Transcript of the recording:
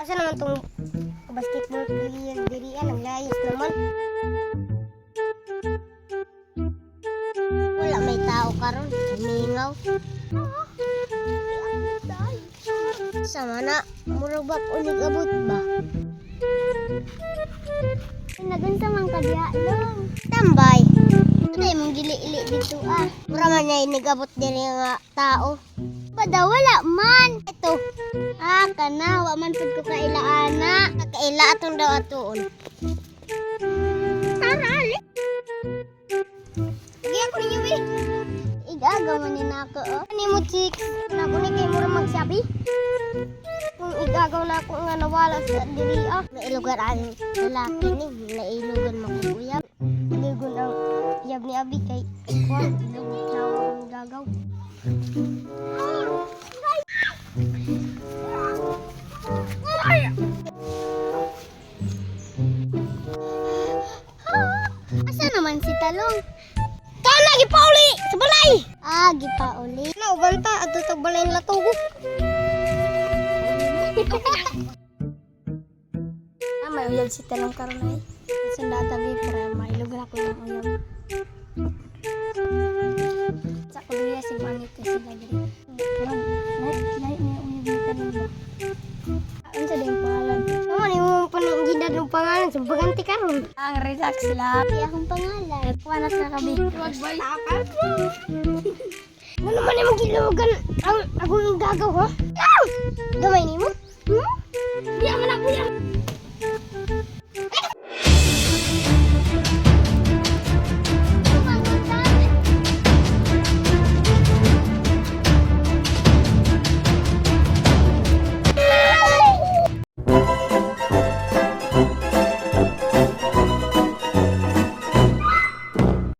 Asa naman tong basketball player diri ang layos naman. Wala may tao karon, mingaw. Sama na, murubak unig abot ba? Nagunsa man ka diha long. Tambay. Ano mong gili-ili dito ah. Mura man niya inigabot diri nga tao. Pada wala man. Ito. Ah, kana wa man pud ko kailaana. Kaila atong daw atuon. Tara ali. Gi ako ninyo eh. Igagaw man ni nako oh. Ani mo chicks. Nako ni kay mura magsabi. Kung igagaw na ako nga nawala sa diri ah. Nailugan ang lalaki ni. Nailugan makubuyab. Ilugan ang iyab ni Abi kay kuwan. Ilugan na ang gagaw. Asa naman si Talong? Kana gipauli sa balay. Ah, gipauli. Nauganta adto sa balay nila tugo. May uyab si Talong karon ay. Sunda tabi para mailugan ako ng uyab. Sa kuliya si Manit kasi lagi. Lahat niya uyab ni Talong ba? Unsa din pangalan? Ano ni mo paninggidan ng pangalan sa baganti karon? Ang relax lang. Di akong pangalan. Wanat na kami. Wag boy. Ano man yung magilugan ang akong gagaw ha? Gamay ni mo?